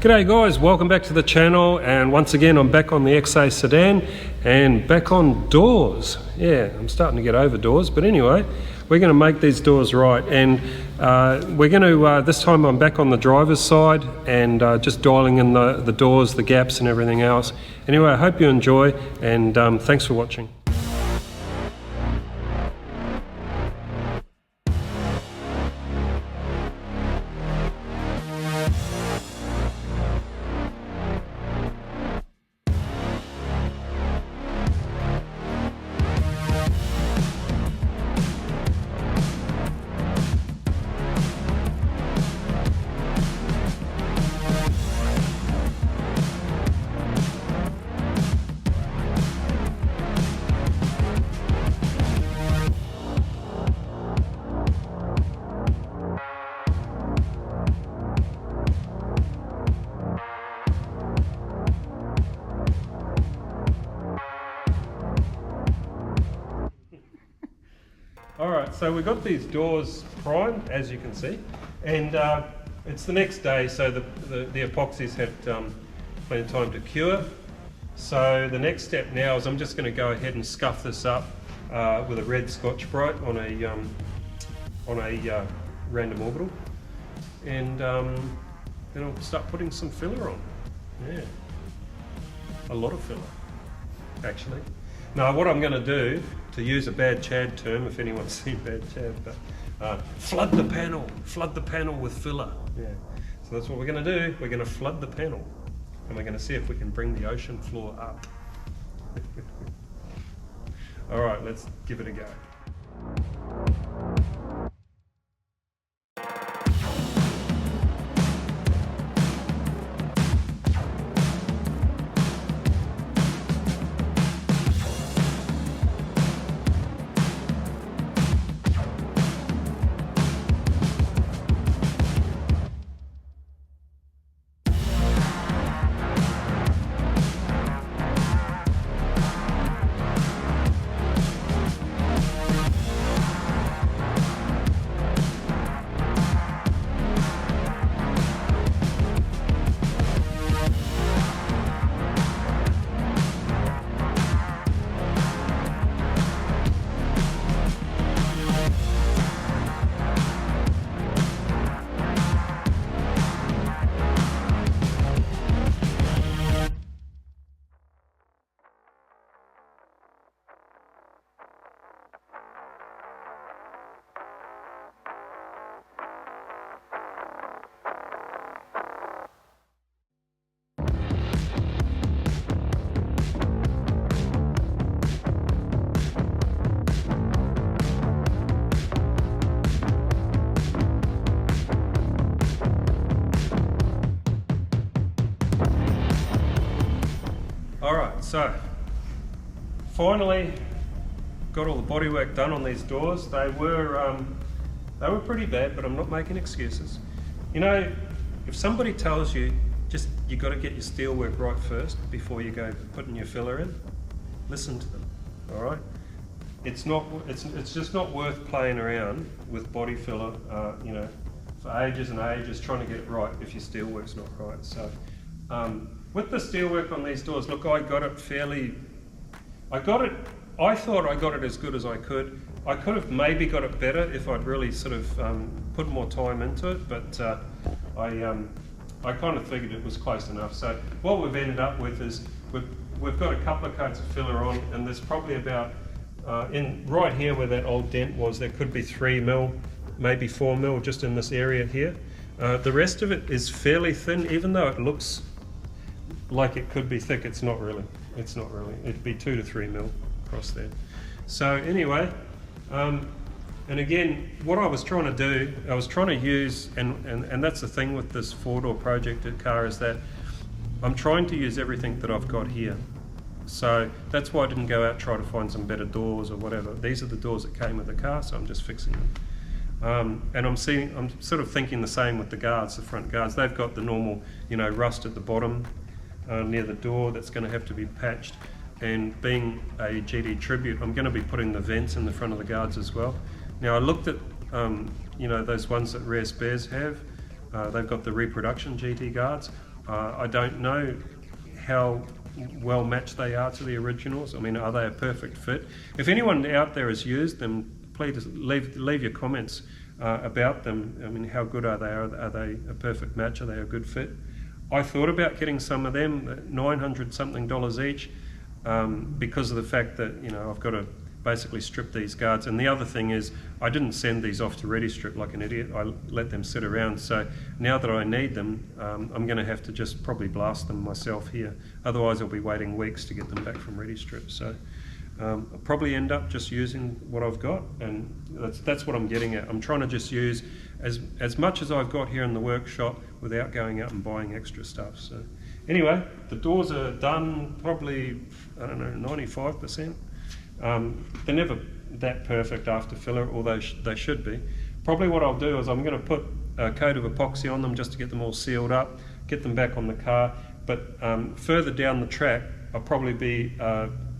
G'day guys, welcome back to the channel, and once again I'm back on the GT Sedan and back on doors. Yeah, I'm starting to get over doors, but anyway, we're going to make these doors right, and we're going to, this time I'm back on the driver's side and just dialing in the doors, the gaps and everything else. Anyway, I hope you enjoy, and thanks for watching. Alright, so we've got these doors primed, as you can see, and it's the next day, so the epoxies had plenty of time to cure. So the next step now is I'm just going to go ahead and scuff this up with a red Scotch-Brite on a random orbital, and then I'll start putting some filler on. Yeah, a lot of filler, actually. Now, what I'm going to do, to use a bad Chad term, if anyone's seen Bad Chad, but flood the panel with filler. Yeah. So that's what we're going to do. We're going to flood the panel, and we're going to see if we can bring the ocean floor up. All right, let's give it a go. Alright, so finally got all the bodywork done on these doors. They were pretty bad, but I'm not making excuses. You know, if somebody tells you you got to get your steelwork right first before you go putting your filler in, listen to them. Alright, it's just not worth playing around with body filler, you know, for ages and ages trying to get it right if your steelwork's not right. So with the steelwork on these doors, look, I thought I got it as good as I could. I could have maybe got it better if I'd really sort of put more time into it, but I kind of figured it was close enough. So what we've ended up with is we've got a couple of coats of filler on, and there's probably about, right here where that old dent was, there could be 3 mil, maybe 4 mil just in this area here. The rest of it is fairly thin, even though it looks like it could be thick. It's not really. It'd be 2 to 3 mil across there. So anyway, and again, what I was trying to do, I was trying to use, and that's the thing with this 4-door project car, is that I'm trying to use everything that I've got here. So that's why I didn't go out and try to find some better doors or whatever. These are the doors that came with the car, so I'm just fixing them. And I'm sort of thinking the same with the guards, the front guards. They've got the normal, you know, rust at the bottom near the door that's going to have to be patched. And being a GT Tribute, I'm going to be putting the vents in the front of the guards as well. Now I looked at you know, those ones that rare spares have. They've got the reproduction GT guards. I don't know how well matched they are to the originals. I mean, are they a perfect fit? If anyone out there has used them, please leave your comments about them. I mean, how good are they? Are they a perfect match? Are they a good fit? I thought about getting some of them, $900 something each, because of the fact that, you know, I've got to basically strip these guards. And the other thing is, I didn't send these off to ready strip like an idiot. I let them sit around. So now that I need them, I'm going to have to just probably blast them myself here. Otherwise, I'll be waiting weeks to get them back from ready strip. So I'll probably end up just using what I've got, and that's what I'm getting at. I'm trying to just use as much as I've got here in the workshop without going out and buying extra stuff. So anyway, the doors are done, probably, I don't know, 95%. They're never that perfect after filler, although they should be. Probably what I'll do is I'm going to put a coat of epoxy on them just to get them all sealed up, get them back on the car. But further down the track, I'll probably be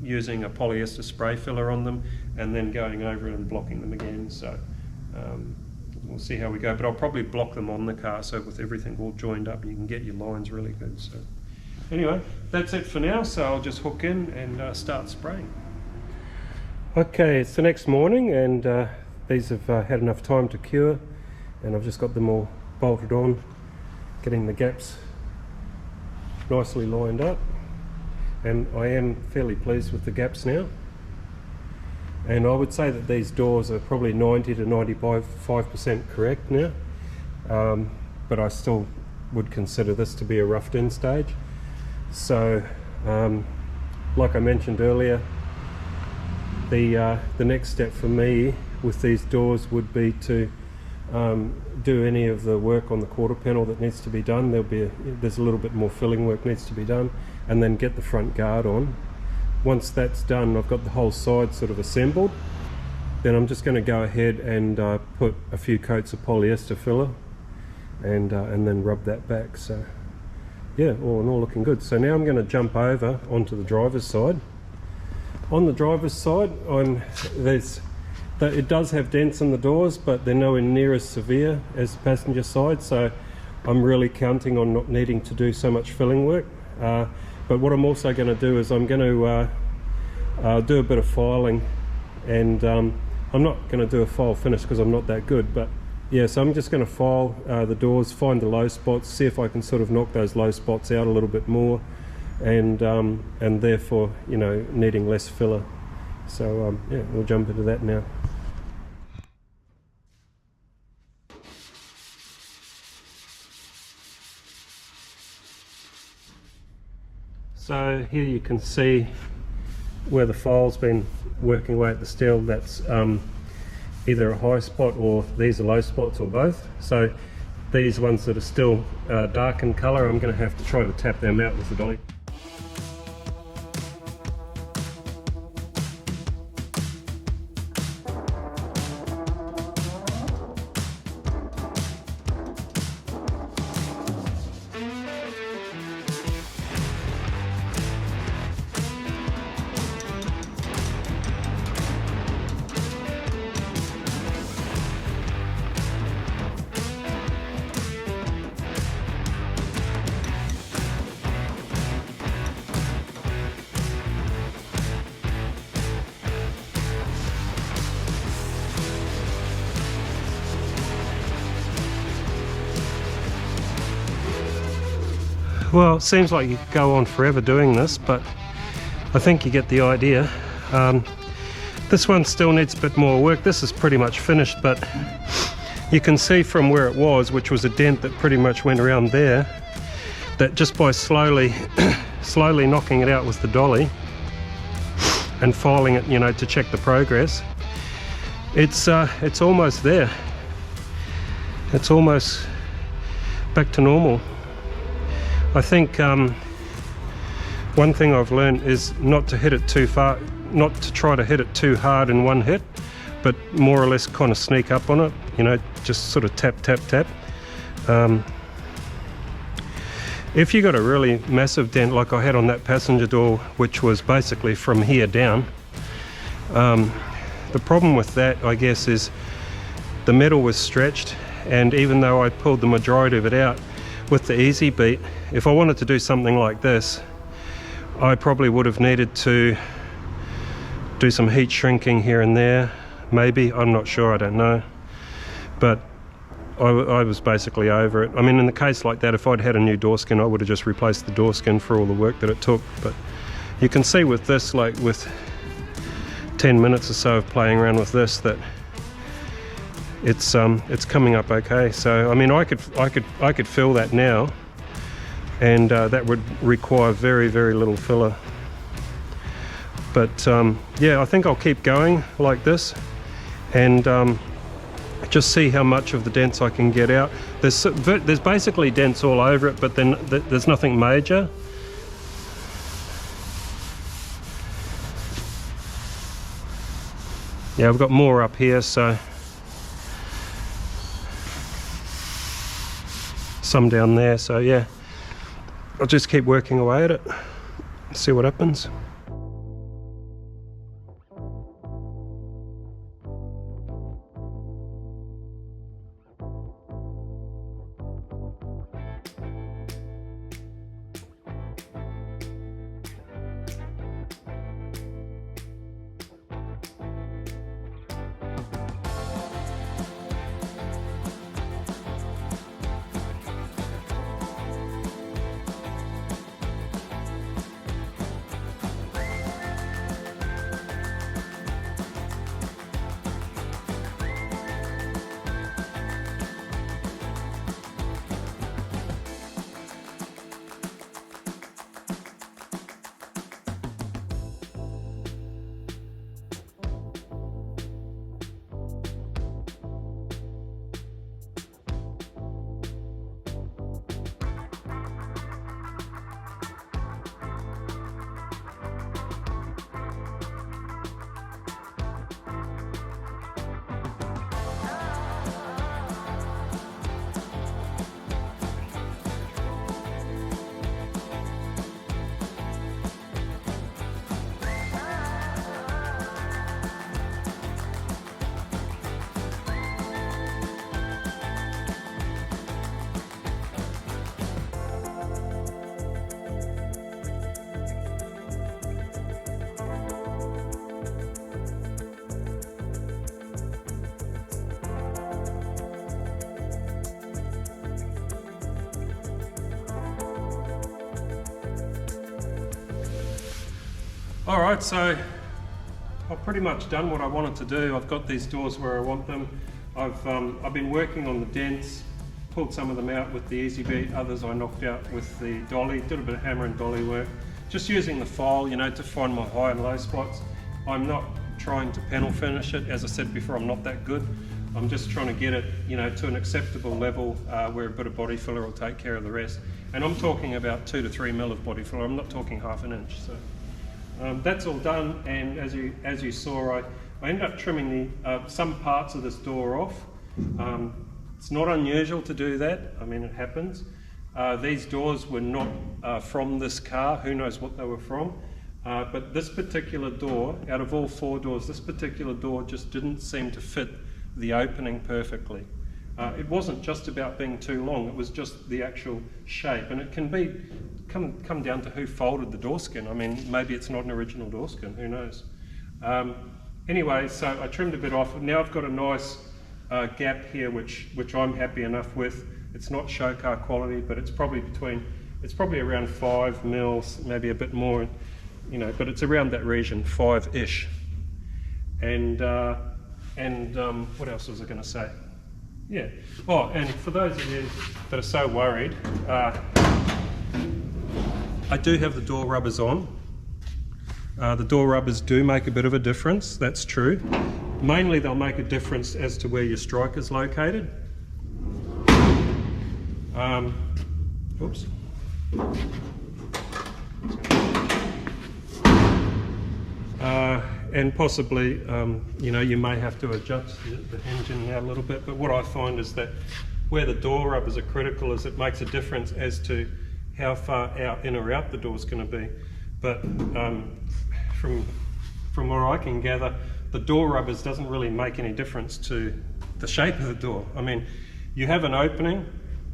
using a polyester spray filler on them and then going over and blocking them again. So we'll see how we go. But I'll probably block them on the car, so with everything all joined up, you can get your lines really good. So anyway, that's it for now. So I'll just hook in and start spraying. Okay, it's the next morning, and these have had enough time to cure, and I've just got them all bolted on, getting the gaps nicely lined up, and I am fairly pleased with the gaps now. And I would say that these doors are probably 90 to 95% correct now, but I still would consider this to be a roughed in stage. So like I mentioned earlier, the next step for me with these doors would be to do any of the work on the quarter panel that needs to be done. There's a little bit more filling work needs to be done, and then get the front guard on. Once that's done, I've got the whole side sort of assembled. Then I'm just going to go ahead and put a few coats of polyester filler and then rub that back. So yeah, all in all looking good. So now I'm going to jump over onto the driver's side. On the driver's side, it does have dents in the doors, but they're nowhere near as severe as the passenger side, so I'm really counting on not needing to do so much filling work. But what I'm also going to do is I'm going to do a bit of filing, and I'm not going to do a file finish because I'm not that good, but yeah, so I'm just going to file the doors, find the low spots, see if I can sort of knock those low spots out a little bit more, and therefore, you know, needing less filler. So yeah, we'll jump into that now. So here you can see where the file's been working away at the steel. That's either a high spot, or these are low spots, or both. So these ones that are still dark in colour, I'm going to have to try to tap them out with the dolly. Well, it seems like you could go on forever doing this, but I think you get the idea. This one still needs a bit more work. This is pretty much finished, but you can see from where it was, which was a dent that pretty much went around there, that just by slowly knocking it out with the dolly and filing it, you know, to check the progress, it's almost there. It's almost back to normal. I think one thing I've learned is not to hit it too far, not to try to hit it too hard in one hit, but more or less kind of sneak up on it, you know, just sort of tap, tap, tap. If you got a really massive dent like I had on that passenger door, which was basically from here down, the problem with that, I guess, is the metal was stretched, and even though I pulled the majority of it out, with the Easy Beat, if I wanted to do something like this, I probably would have needed to do some heat shrinking here and there, maybe, I'm not sure, I don't know, but I was basically over it. I mean, in the case like that, if I'd had a new door skin, I would have just replaced the door skin for all the work that it took. But you can see with this, like with 10 minutes or so of playing around with this, that it's coming up okay. So I mean, I could fill that now, and that would require very, very little filler. But yeah, I think I'll keep going like this, and just see how much of the dents I can get out. There's basically dents all over it, but then there's nothing major. Yeah, I've got more up here, so some down there, so yeah, I'll just keep working away at it, see what happens. Alright, so I've pretty much done what I wanted to do. I've got these doors where I want them. I've been working on the dents, pulled some of them out with the Easy Beat, others I knocked out with the dolly, did a bit of hammer and dolly work. Just using the file, you know, to find my high and low spots. I'm not trying to panel finish it. As I said before, I'm not that good. I'm just trying to get it, you know, to an acceptable level where a bit of body filler will take care of the rest. And I'm talking about 2 to 3 mil of body filler. I'm not talking half an inch. So that's all done, and as you saw, I ended up trimming some parts of this door off. It's not unusual to do that. I mean, it happens. These doors were not from this car. Who knows what they were from? But this particular door, out of all 4 doors, this particular door just didn't seem to fit the opening perfectly. It wasn't just about being too long, it was just the actual shape, and it can come down to who folded the door skin. I mean, maybe it's not an original door skin, who knows. Anyway, so I trimmed a bit off. Now I've got a nice gap here, which I'm happy enough with. It's not show car quality, but it's probably around 5 mils, maybe a bit more, you know, but it's around that region, 5-ish. And what else was I going to say? Yeah. Oh, and for those of you that are so worried, I do have the door rubbers on. The door rubbers do make a bit of a difference, that's true. Mainly they'll make a difference as to where your strike is located. Oops. And possibly, you know, you may have to adjust the engine here a little bit, but what I find is that where the door rubbers are critical is it makes a difference as to how far out, in or out the door's going to be. But from what I can gather, the door rubbers doesn't really make any difference to the shape of the door. I mean, you have an opening,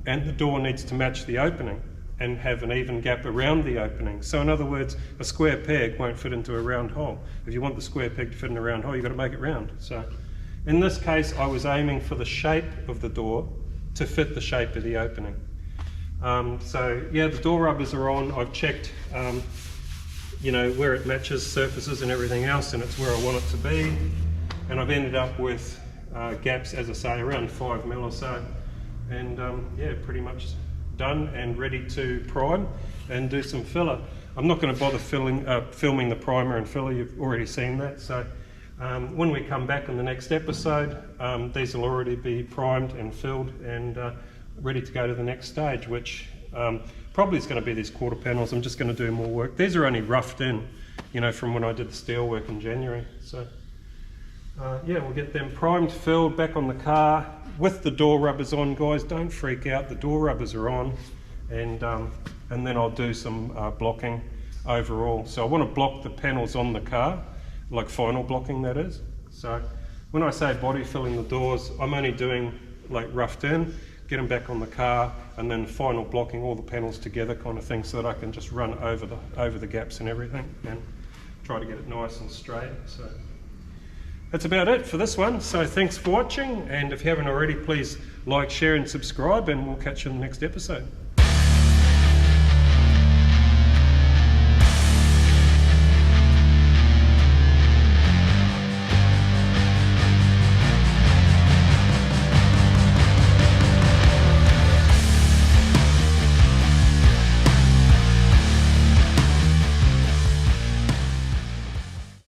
and the door needs to match the opening and have an even gap around the opening. So in other words, a square peg won't fit into a round hole. If you want the square peg to fit in a round hole, you've got to make it round. So in this case, I was aiming for the shape of the door to fit the shape of the opening. So yeah, the door rubbers are on. I've checked you know, where it matches surfaces and everything else, and it's where I want it to be. And I've ended up with gaps, as I say, around 5 mil or so. And yeah, pretty much done and ready to prime and do some filler. I'm not going to bother filming the primer and filler, you've already seen that. So when we come back in the next episode, these will already be primed and filled and ready to go to the next stage, which probably is going to be these quarter panels. I'm just going to do more work. These are only roughed in, you know, from when I did the steel work in January. So yeah, we'll get them primed, filled, back on the car with the door rubbers on. Guys, don't freak out, the door rubbers are on, and then I'll do some blocking overall. So I want to block the panels on the car, like final blocking, that is. So when I say body filling the doors, I'm only doing like roughed in, get them back on the car, and then final blocking all the panels together kind of thing, so that I can just run over the gaps and everything and try to get it nice and straight. So that's about it for this one. So thanks for watching, and if you haven't already, please like, share and subscribe, and we'll catch you in the next episode.